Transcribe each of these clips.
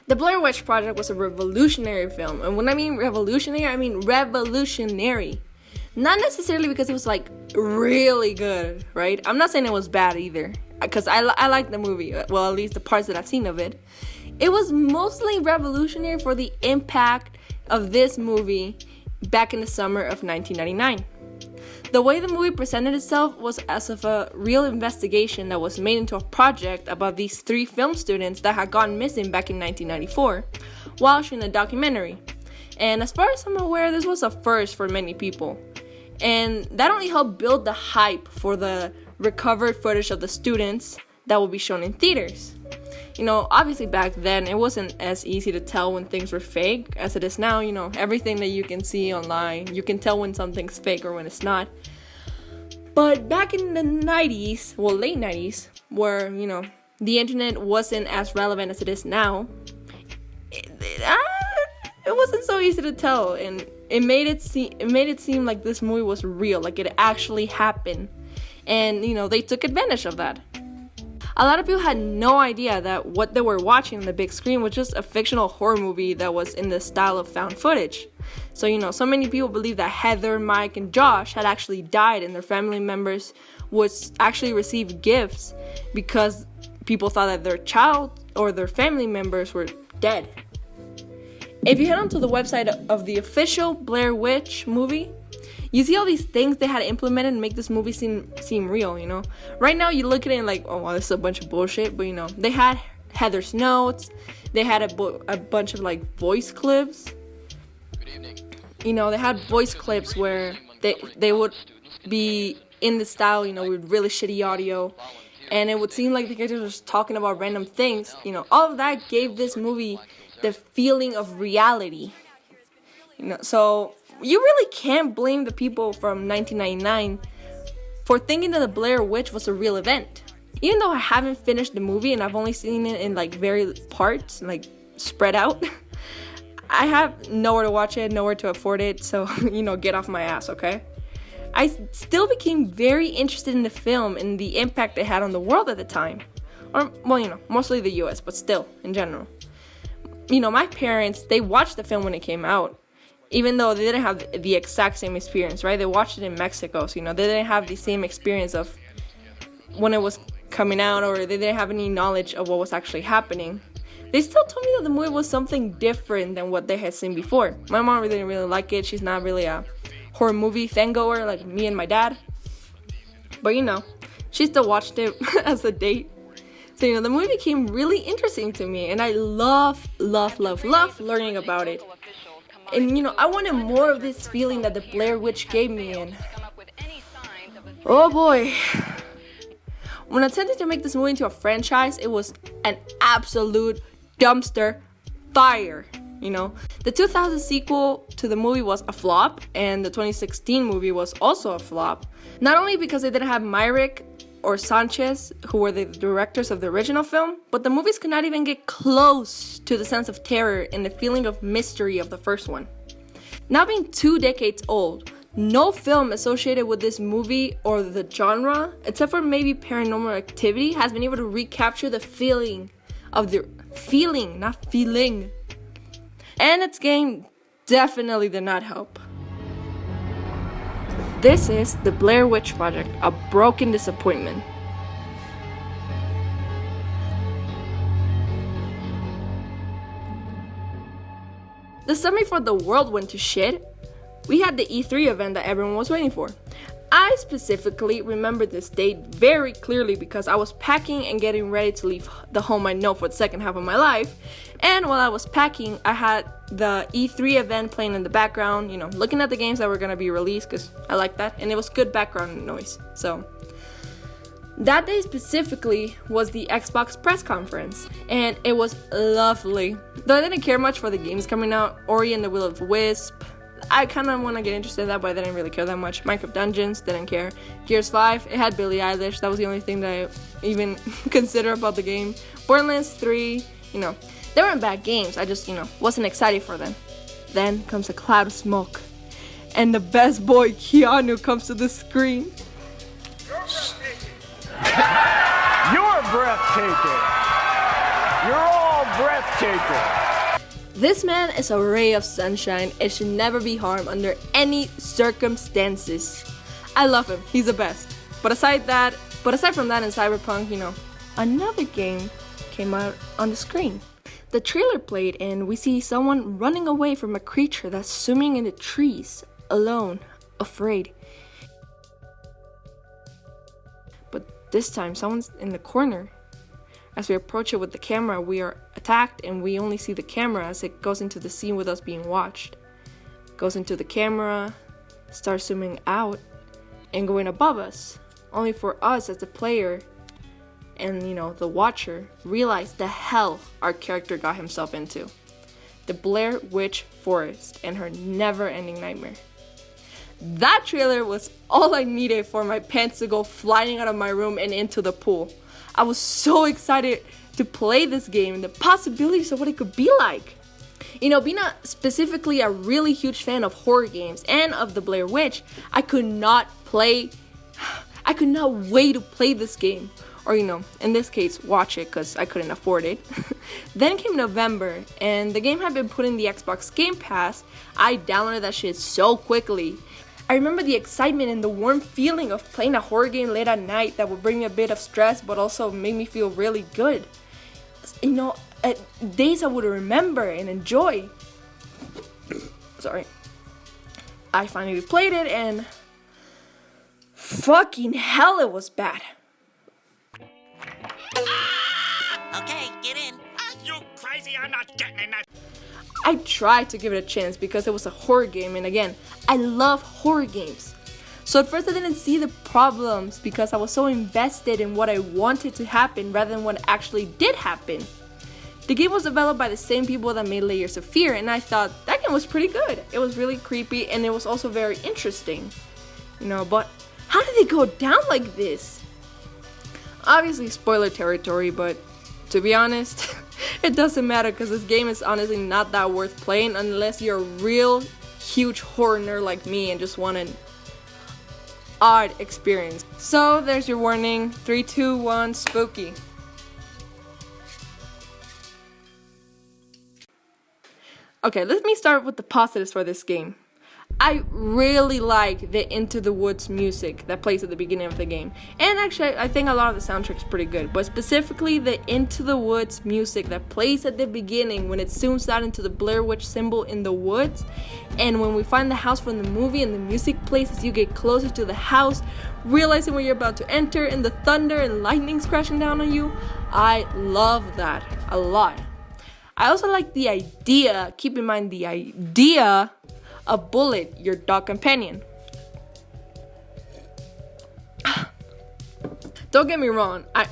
The Blair Witch Project was a revolutionary film, and when I mean revolutionary, I mean revolutionary. Not necessarily because it was like really good, right? I'm not saying it was bad either, because I like the movie, well, at least the parts that I've seen of it. It was mostly revolutionary for the impact of this movie back in the summer of 1999. The way the movie presented itself was as of a real investigation that was made into a project about these 3 film students that had gone missing back in 1994 while shooting a documentary. And as far as I'm aware, this was a first for many people. And that only helped build the hype for the recovered footage of the students that will be shown in theaters. You know, obviously back then it wasn't as easy to tell when things were fake as it is now. You know, everything that you can see online, you can tell when something's fake or when it's not. But back in the 90s, well, late 90s, where, you know, the internet wasn't as relevant as it is now, it wasn't so easy to tell, and it made it seem like this movie was real, like it actually happened. And, you know, they took advantage of that. A lot of people had no idea that what they were watching on the big screen was just a fictional horror movie that was in the style of found footage. So, you know, so many people believe that Heather, Mike, and Josh had actually died and their family members would actually receive gifts because people thought that their child or their family members were dead. If you head onto the website of the official Blair Witch movie, you see all these things they had implemented and make this movie seem real, you know? Right now, you look at it and like, oh, wow, this is a bunch of bullshit. But, you know, they had Heather's notes. They had a bunch of, like, voice clips. Good evening. You know, they had voice clips where they would be in the style, you know, with really shitty audio. And it would seem like the characters were just talking about random things. You know, all of that gave this movie the feeling of reality. You know, so you really can't blame the people from 1999 for thinking that the Blair Witch was a real event. Even though I haven't finished the movie and I've only seen it in like very parts, like spread out, I have nowhere to watch it, nowhere to afford it, so, you know, get off my ass, okay? I still became very interested in the film and the impact it had on the world at the time. Or, well, you know, mostly the US, but still, in general. You know, my parents, they watched the film when it came out, even though they didn't have the exact same experience, right? They watched it in Mexico, so, you know, they didn't have the same experience of when it was coming out, or they didn't have any knowledge of what was actually happening. They still told me that the movie was something different than what they had seen before. My mom really didn't really like it. She's not really a horror movie fangoer like me and my dad. But, you know, she still watched it as a date. So, you know, the movie became really interesting to me, and I love learning about it. And, you know, I wanted more of this feeling that the Blair Witch gave me, and oh boy. When attempting to make this movie into a franchise, it was an absolute dumpster fire, you know. The 2000 sequel to the movie was a flop, and the 2016 movie was also a flop. Not only because they didn't have Myrick or Sanchez, who were the directors of the original film, but the movies could not even get close to the sense of terror and the feeling of mystery of the first one. Now being 2 decades old, no film associated with this movie or the genre, except for maybe Paranormal Activity, has been able to recapture the feeling of the feeling, not feeling. And its game definitely did not help. This is The Blair Witch Project, a broken disappointment. The summer before the world went to shit, we had the E3 event that everyone was waiting for. I specifically remember this date very clearly because I was packing and getting ready to leave the home I know for the second half of my life. And while I was packing, I had the E3 event playing in the background, you know, looking at the games that were going to be released because I like that. And it was good background noise. So that day specifically was the Xbox press conference, and it was lovely. Though I didn't care much for the games coming out, Ori and the Will of the Wisp, I kind of want to get interested in that, but I didn't really care that much. Minecraft Dungeons, didn't care. Gears 5, it had Billie Eilish. That was the only thing that I even consider about the game. Borderlands 3, you know, they weren't bad games. I just, you know, wasn't excited for them. Then comes a cloud of smoke, and the best boy, Keanu, comes to the screen. You're breathtaking. You're all breathtaking. This man is a ray of sunshine and should never be harmed under any circumstances. I love him, he's the best. But aside from that in Cyberpunk, another game came out on the screen. The trailer played and we see someone running away from a creature that's swimming in the trees, alone, afraid. But this time, someone's in the corner. As we approach it with the camera, we are attacked and we only see the camera as it goes into the scene with us being watched. Goes into the camera, starts zooming out, and going above us. Only for us as the player and the watcher realize the hell our character got himself into. The Blair Witch Forest and her never-ending nightmare. That trailer was all I needed for my pants to go flying out of my room and into the pool. I was so excited to play this game and the possibilities of what it could be like. Being specifically a really huge fan of horror games and of the Blair Witch, I could not wait to play this game. Or, in this case, watch it because I couldn't afford it. Then came November, and the game had been put in the Xbox Game Pass. I downloaded that shit so quickly. I remember the excitement and the warm feeling of playing a horror game late at night that would bring me a bit of stress, but also make me feel really good. Days I would remember and enjoy. Sorry. I finally played it, and fucking hell, it was bad. Okay, get in. Are you crazy? I'm not getting in that. I tried to give it a chance because it was a horror game, and again, I love horror games. So at first I didn't see the problems because I was so invested in what I wanted to happen rather than what actually did happen. The game was developed by the same people that made Layers of Fear, and I thought that game was pretty good. It was really creepy and it was also very interesting. But how did they go down like this? Obviously spoiler territory, but to be honest, it doesn't matter because this game is honestly not that worth playing unless you're a real huge horror nerd like me and just want an odd experience. So there's your warning. 3, 2, 1, spooky. Okay, let me start with the positives for this game. I really like the Into the Woods music that plays at the beginning of the game. And actually, I think a lot of the soundtrack is pretty good. But specifically, the Into the Woods music that plays at the beginning when it zooms out into the Blair Witch symbol in the woods. And when we find the house from the movie and the music plays as you get closer to the house, realizing where you're about to enter and the thunder and lightning's crashing down on you. I love that a lot. I also like the idea, keep in mind the idea, of Bullet, your dog companion. Don't get me wrong, I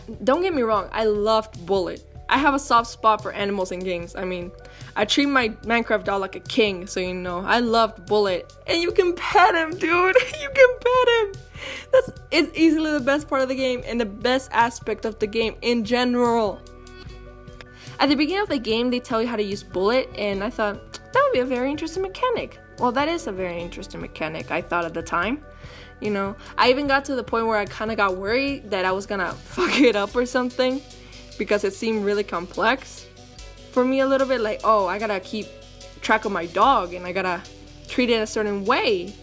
loved Bullet. I have a soft spot for animals and games. I treat my Minecraft dog like a king, so I loved Bullet. And you can pet him, dude. You can pet him. It's easily the best part of the game and the best aspect of the game in general. At the beginning of the game, they tell you how to use Bullet, and I thought, that would be a very interesting mechanic. Well, that is a very interesting mechanic, I thought at the time. I even got to the point where I kind of got worried that I was gonna fuck it up or something, because it seemed really complex for me a little bit, like, oh, I gotta keep track of my dog, and I gotta treat it a certain way,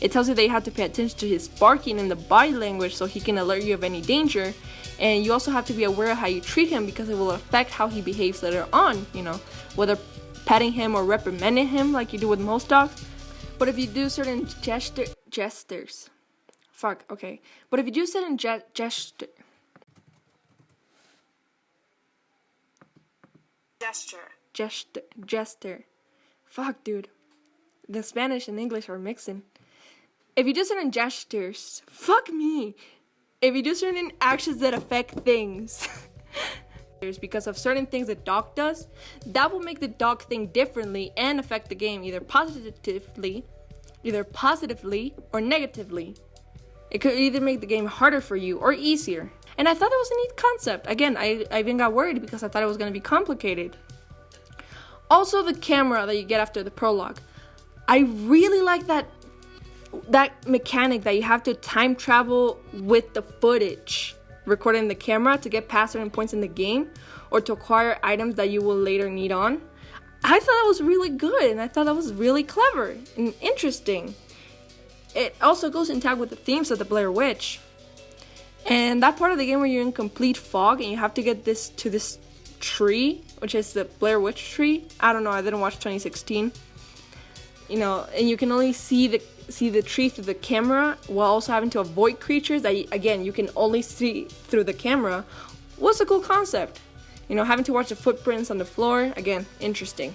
It tells you that you have to pay attention to his barking and the body language so he can alert you of any danger. And you also have to be aware of how you treat him because it will affect how he behaves later on, whether petting him or reprimanding him like you do with most dogs. But if you do certain gestures. But if you do certain gesture. Fuck, dude. The Spanish and English are mixing. If you do certain gestures, fuck me. If you do certain actions that affect things, because of certain things the dog does, that will make the dog think differently and affect the game either positively or negatively. It could either make the game harder for you or easier. And I thought that was a neat concept. Again, I even got worried because I thought it was going to be complicated. Also, the camera that you get after the prologue. I really like that mechanic that you have to time travel with the footage recorded in the camera to get past certain points in the game, or to acquire items that you will later need on. I thought that was really good, and I thought that was really clever and interesting. It also goes in tag with the themes of the Blair Witch. And that part of the game where you're in complete fog and you have to get this tree, which is the Blair Witch tree. I don't know, I didn't watch 2016. You know, and you can only see the tree through the camera while also having to avoid creatures that, again, you can only see through the camera. Was a cool concept. You know, having to watch the footprints on the floor, again, interesting.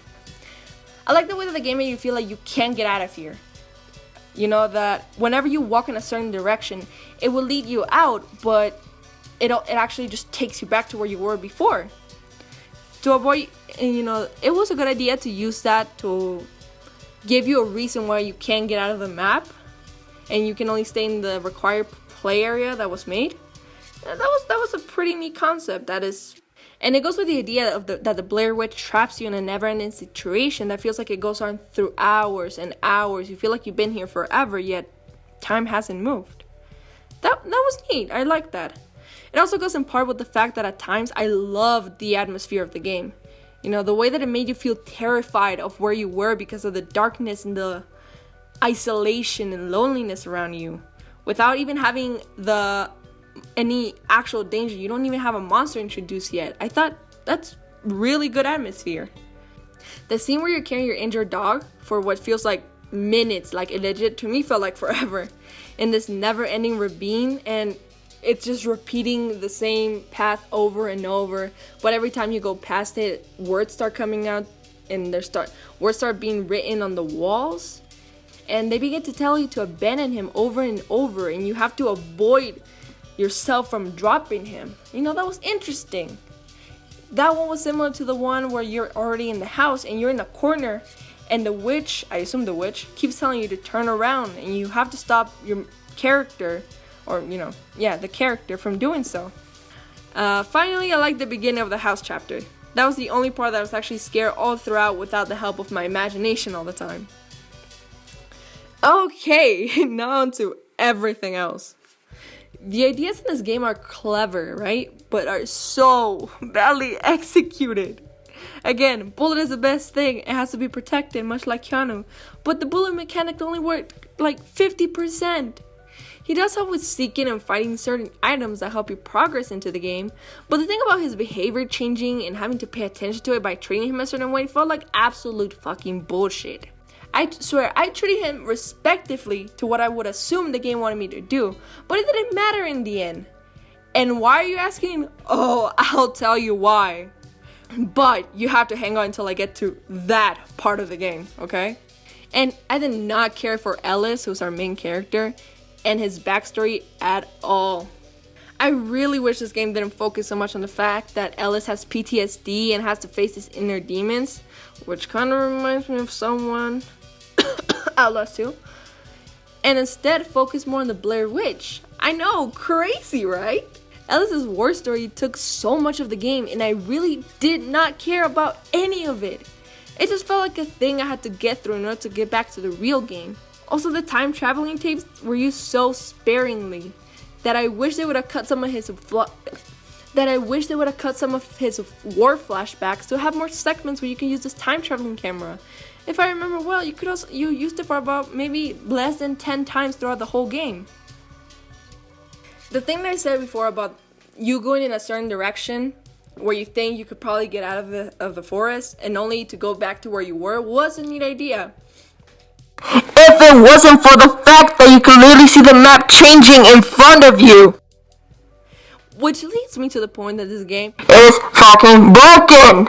I like the way that the game made you feel like you can't get out of here. You know, that whenever you walk in a certain direction, it will lead you out, but it actually just takes you back to where you were before. To avoid, you know, it was a good idea to use that to give you a reason why you can't get out of the map, and you can only stay in the required play area that was made. That was a pretty neat concept. And it goes with the idea of that the Blair Witch traps you in a never-ending situation that feels like it goes on through hours and hours. You feel like you've been here forever, yet time hasn't moved. That was neat. I like that. It also goes in part with the fact that at times I loved the atmosphere of the game. You know, the way that it made you feel terrified of where you were because of the darkness and the isolation and loneliness around you, without even having any actual danger. You don't even have a monster introduced yet. I thought that's really good atmosphere. The scene where you're carrying your injured dog for what feels like minutes, like it legit to me felt like forever, in this never-ending ravine, and it's just repeating the same path over and over, but every time you go past it, words start coming out, and words start being written on the walls, and they begin to tell you to abandon him over and over, and you have to avoid yourself from dropping him. You know, that was interesting. That one was similar to the one where you're already in the house and you're in the corner, and the witch, I assume the witch, keeps telling you to turn around, and you have to stop your character, or the character from doing so. Finally, I like the beginning of the house chapter. That was the only part that I was actually scared all throughout without the help of my imagination all the time. Okay, now on to everything else. The ideas in this game are clever, right? But are so badly executed. Again, bullet is the best thing. It has to be protected, much like Keanu. But the bullet mechanic only worked like 50%. He does help with seeking and fighting certain items that help you progress into the game. But the thing about his behavior changing and having to pay attention to it by treating him a certain way felt like absolute fucking bullshit. I swear, I treated him respectively to what I would assume the game wanted me to do, but it didn't matter in the end. And why are you asking? Oh, I'll tell you why. But you have to hang on until I get to that part of the game, okay? And I did not care for Ellis, who's our main character, and his backstory at all. I really wish this game didn't focus so much on the fact that Ellis has PTSD and has to face his inner demons, which kind of reminds me of someone. Outlast 2, and instead focus more on the Blair Witch. I know, crazy, right? Ellis's war story took so much of the game, and I really did not care about any of it. It just felt like a thing I had to get through in order to get back to the real game. Also, the time traveling tapes were used so sparingly that I wish they would have cut some of his war flashbacks to have more segments where you can use this time traveling camera. If I remember well, you used it for about maybe less than 10 times throughout the whole game. The thing that I said before about you going in a certain direction where you think you could probably get out of the forest and only to go back to where you were was a neat idea. If it wasn't for the fact that you could literally see the map changing in front of you. Which leads me to the point that this game is fucking broken.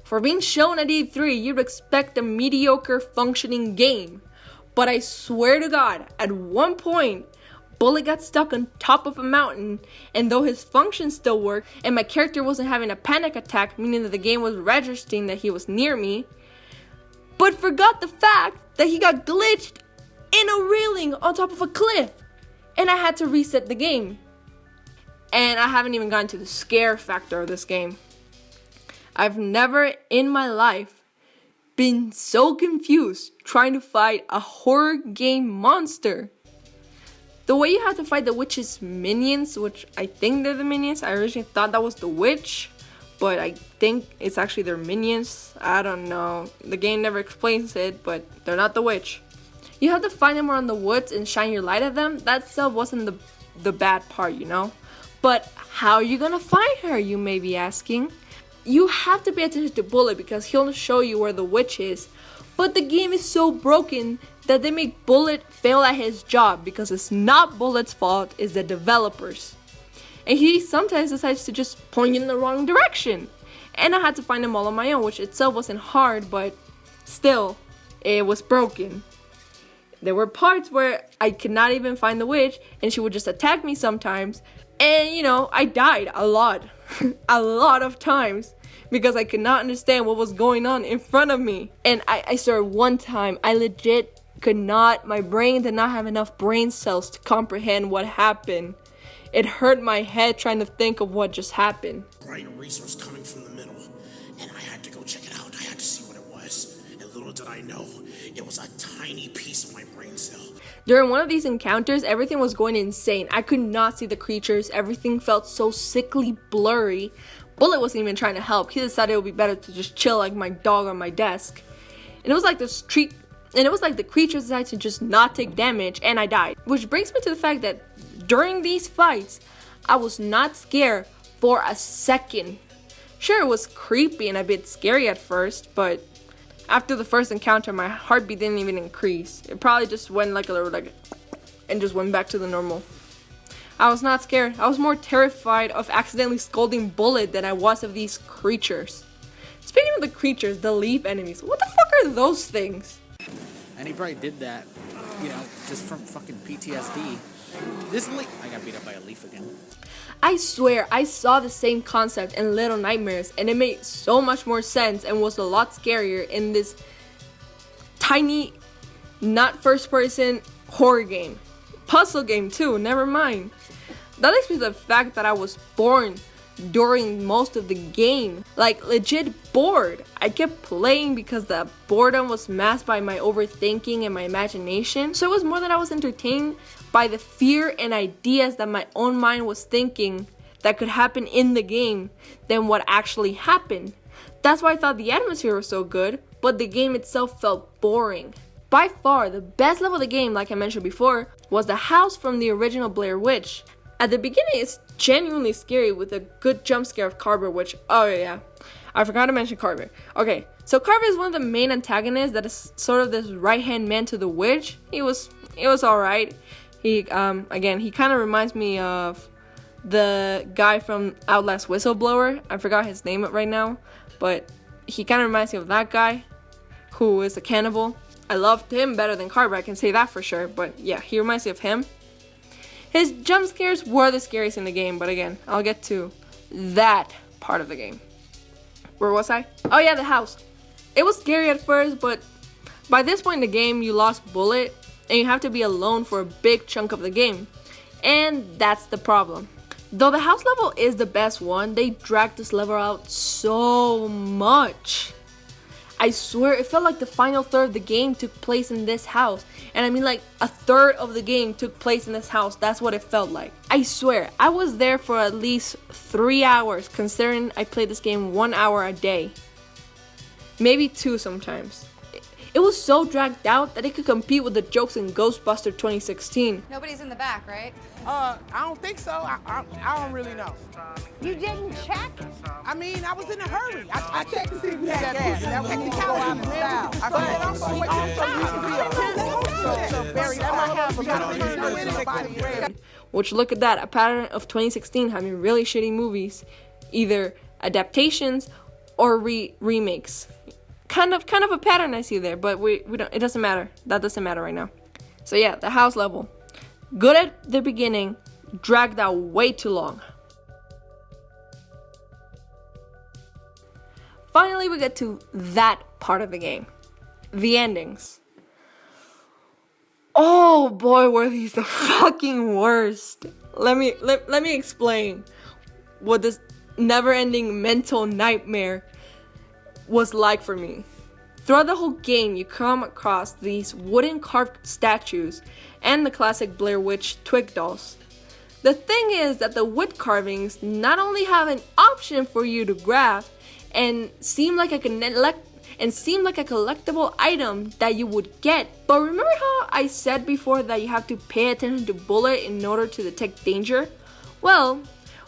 For being shown at E3, you'd expect a mediocre functioning game. But I swear to God, at one point, bullet got stuck on top of a mountain, and though his function still worked, and my character wasn't having a panic attack, meaning that the game was registering that he was near me, but forgot the fact that he got glitched in a railing on top of a cliff, and I had to reset the game. And I haven't even gotten to the scare factor of this game. I've never in my life been so confused trying to fight a horror game monster. The way you have to fight the witch's minions, which I think they're the minions. I originally thought that was the witch, but I think it's actually their minions. I don't know. The game never explains it, but they're not the witch. You have to find them around the woods and shine your light at them. That itself wasn't the bad part, you know? But how are you gonna find her, you may be asking? You have to pay attention to Bullet because he'll show you where the witch is. But the game is so broken that they make Bullet fail at his job because it's not Bullet's fault, it's the developers. And he sometimes decides to just point you in the wrong direction. And I had to find them all on my own, which itself wasn't hard, but still, it was broken. There were parts where I could not even find the witch and she would just attack me sometimes. And, you know, I died a lot. A lot of times. Because I could not understand what was going on in front of me. And I swear one time, I legit could not, my brain did not have enough brain cells to comprehend what happened. It hurt my head trying to think of what just happened. Bright resource coming from the middle, and I had to go check it out. I had to see what it was. And little did I know, it was a tiny piece of my brain cell. During one of these encounters, everything was going insane. I could not see the creatures. Everything felt so sickly blurry. Bullet wasn't even trying to help. He decided it would be better to just chill like my dog on my desk. And it was like the creatures decided to just not take damage, and I died. Which brings me to the fact that during these fights, I was not scared for a second. Sure, it was creepy and a bit scary at first, but after the first encounter, my heartbeat didn't even increase. It probably just went like a little and just went back to the normal. I was not scared. I was more terrified of accidentally scolding Bullet than I was of these creatures. Speaking of the creatures, the leaf enemies, what the fuck are those things? And he probably did that, you know, just from fucking PTSD. This leaf, I got beat up by a leaf again. I swear, I saw the same concept in Little Nightmares, and it made so much more sense and was a lot scarier in this tiny, not first-person horror game. Puzzle game too, never mind. That leads me to the fact that I was born during most of the game. Like, legit bored. I kept playing because the boredom was masked by my overthinking and my imagination. So it was more that I was entertained by the fear and ideas that my own mind was thinking that could happen in the game than what actually happened. That's why I thought the atmosphere was so good, but the game itself felt boring. By far, the best level of the game, like I mentioned before, was the house from the original Blair Witch. At the beginning, it's genuinely scary with a good jump scare of Carver, which, oh yeah, I forgot to mention Carver. Okay, so Carver is one of the main antagonists that is sort of this right-hand man to the witch. He was alright. He, again, he kind of reminds me of the guy from Outlast Whistleblower. I forgot his name right now, but he kind of reminds me of that guy who is a cannibal. I loved him better than Carver, I can say that for sure, but yeah, he reminds me of him. His jump scares were the scariest in the game, but again, I'll get to that part of the game. Where was I? Oh yeah, the house. It was scary at first, but by this point in the game, you lost Bullet, and you have to be alone for a big chunk of the game. And that's the problem. Though the house level is the best one, they dragged this level out so much. I swear, it felt like the final third of the game took place in this house. And I mean like a third of the game took place in this house. That's what it felt like. I swear, I was there for at least 3 hours, considering I played this game 1 hour a day. Maybe 2 sometimes. It was so dragged out that it could compete with the jokes in Ghostbuster 2016. Nobody's in the back, right? I don't think so. I don't really know. You didn't check? I mean, I was in a hurry. I checked to see if we had gas. That was technicality, man. Which, look at that, a pattern of 2016 having really shitty movies, either adaptations or remakes. Kind of a pattern I see there, but we don't. It doesn't matter. That doesn't matter right now. So yeah, the house level. Good at the beginning, dragged out way too long. Finally, we get to that part of the game. The endings. Oh boy, were these the fucking worst. Let me explain what this never-ending mental nightmare was like for me. Throughout the whole game, you come across these wooden carved statues and the classic Blair Witch twig dolls. The thing is that the wood carvings not only have an option for you to grab and seem like a collectible item that you would get, but remember how I said before that you have to pay attention to bullet in order to detect danger? Well,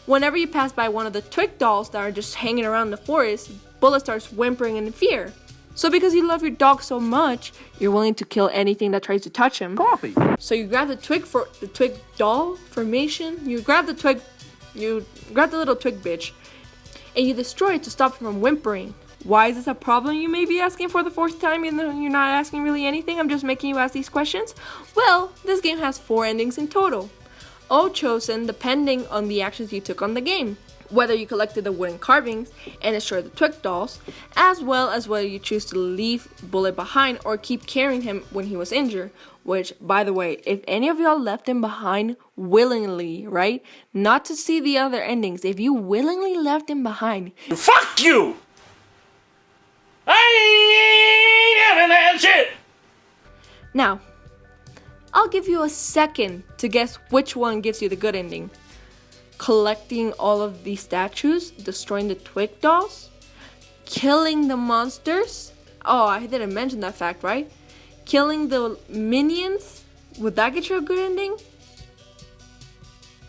whenever you pass by one of the twig dolls that are just hanging around the forest, Bullet starts whimpering in fear. So because you love your dog so much, you're willing to kill anything that tries to touch him. Coffee. So you grab the twig for the twig doll formation, you grab the little twig bitch, and you destroy it to stop it from whimpering. Why is this a problem, you may be asking for the fourth time, even though you're not asking really anything, I'm just making you ask these questions? Well, this game has 4 endings in total, all chosen depending on the actions you took on the game. Whether you collected the wooden carvings and destroyed the twig dolls, as well as whether you choose to leave Bullet behind or keep carrying him when he was injured. Which, by the way, if any of y'all left him behind willingly, right? Not to see the other endings, if you willingly left him behind, Fuck you! I ain't having that shit! Now, I'll give you a second to guess which one gives you the good ending. Collecting all of these statues, destroying the twig dolls, killing the monsters. Oh, I didn't mention that fact, right? Killing the minions. Would that get you a good ending?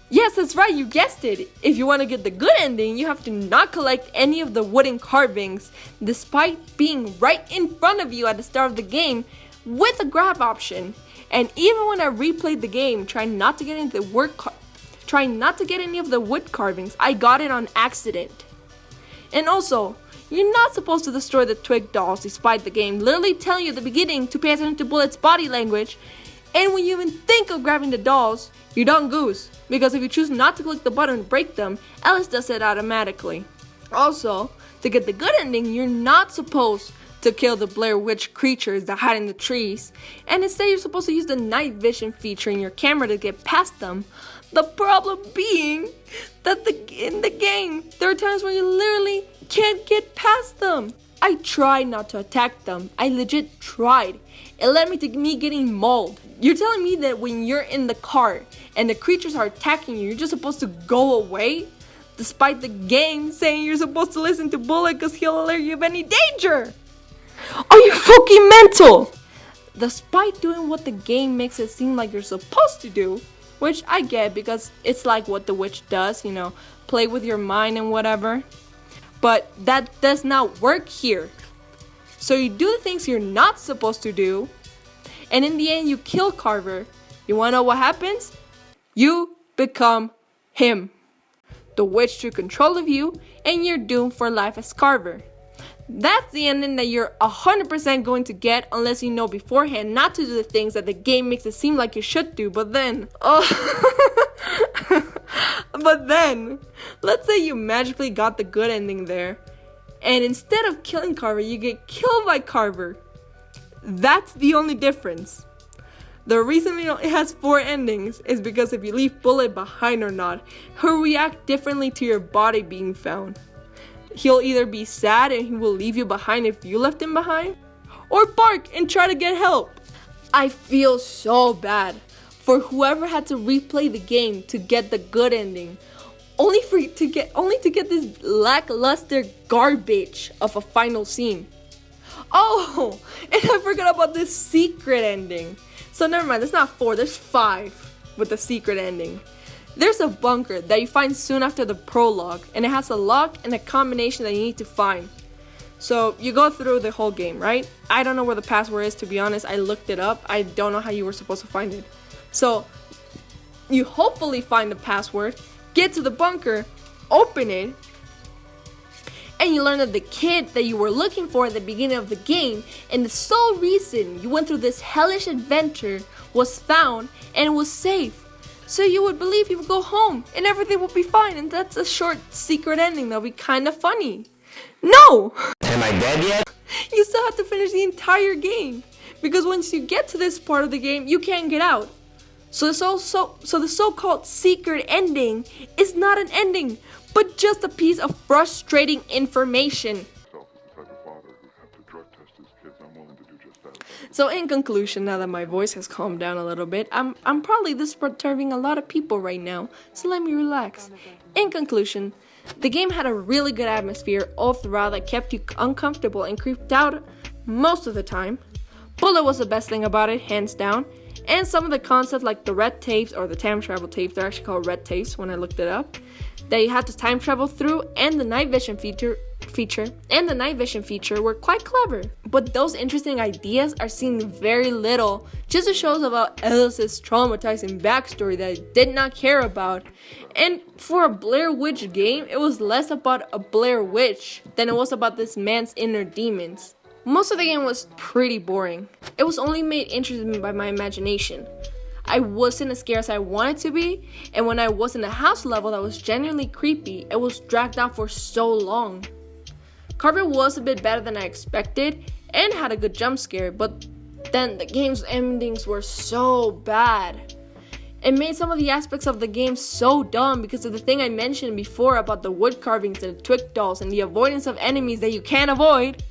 Yes, that's right, you guessed it. If you want to get the good ending, you have to not collect any of the wooden carvings, despite being right in front of you at the start of the game with a grab option. And even when I replayed the game, trying not to get any of the wood carvings, I got it on accident. And also, you're not supposed to destroy the twig dolls despite the game literally telling you at the beginning to pay attention to Bullet's body language. And when you even think of grabbing the dolls, you don't goose. Because if you choose not to click the button and break them, Alice does it automatically. Also, to get the good ending, you're not supposed to kill the Blair Witch creatures that hide in the trees. And instead, you're supposed to use the night vision feature in your camera to get past them. The problem being that in the game, there are times when you literally can't get past them. I tried not to attack them. I legit tried. It led me to me getting mauled. You're telling me that when you're in the car and the creatures are attacking you, you're just supposed to go away? Despite the game saying you're supposed to listen to Bullet because he'll alert you of any danger. Are you fucking mental? Despite doing what the game makes it seem like you're supposed to do, which I get because it's like what the witch does, play with your mind and whatever. But that does not work here. So you do the things you're not supposed to do, and in the end you kill Carver. You wanna know what happens? You become him. The witch took control of you, and you're doomed for life as Carver. That's the ending that you're 100% going to get unless you know beforehand not to do the things that the game makes it seem like you should do, but then, let's say you magically got the good ending there, and instead of killing Carver, you get killed by Carver. That's the only difference. The reason it has 4 endings is because if you leave Bullet behind or not, he'll react differently to your body being found. He'll either be sad and he will leave you behind if you left him behind, or bark and try to get help. I feel so bad for whoever had to replay the game to get the good ending, only to get this lackluster garbage of a final scene. Oh, and I forgot about this secret ending. So never mind, there's not 4, there's 5 with the secret ending. There's a bunker that you find soon after the prologue, and it has a lock and a combination that you need to find. So you go through the whole game, right? I don't know where the password is, to be honest. I looked it up. I don't know how you were supposed to find it. So you hopefully find the password, get to the bunker, open it, and you learn that the kid that you were looking for at the beginning of the game, and the sole reason you went through this hellish adventure, was found and was safe. So you would believe he would go home and everything would be fine, and that's a short secret ending that'll be kind of funny. No! Am I dead yet? You still have to finish the entire game, because once you get to this part of the game, you can't get out. So the so-called secret ending is not an ending, but just a piece of frustrating information. So in conclusion, now that my voice has calmed down a little bit, I'm probably disturbing a lot of people right now, so let me relax. In conclusion, the game had a really good atmosphere all throughout that kept you uncomfortable and creeped out most of the time. Bullet was the best thing about it, hands down. And some of the concepts like the red tapes, or the time travel tapes, they're actually called red tapes when I looked it up, that you had to time travel through, and the night vision feature were quite clever. But those interesting ideas are seen very little, just to shows about Ellis's traumatizing backstory that I did not care about. And for a Blair Witch game, it was less about a Blair Witch than it was about this man's inner demons. Most of the game was pretty boring. It was only made interesting by my imagination. I wasn't as scared as I wanted to be, and when I was in the house level that was genuinely creepy, it was dragged out for so long. Carver was a bit better than I expected, and had a good jump scare, but then the game's endings were so bad. It made some of the aspects of the game so dumb because of the thing I mentioned before about the wood carvings and the twig dolls and the avoidance of enemies that you can't avoid.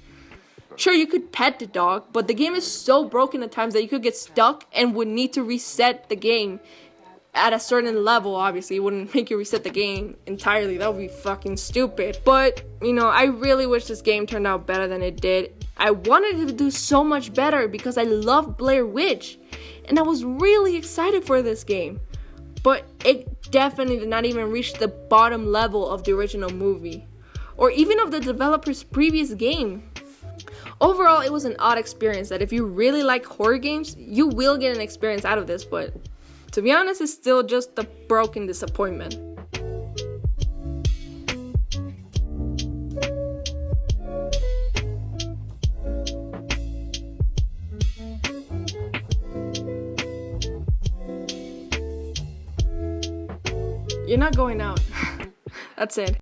Sure, you could pet the dog, but the game is so broken at times that you could get stuck and would need to reset the game at a certain level. Obviously, it wouldn't make you reset the game entirely. That would be fucking stupid. But, I really wish this game turned out better than it did. I wanted it to do so much better because I love Blair Witch, and I was really excited for this game. But it definitely did not even reach the bottom level of the original movie, or even of the developer's previous game. Overall, it was an odd experience that if you really like horror games, you will get an experience out of this, but to be honest, it's still just a broken disappointment. You're not going out. That's it.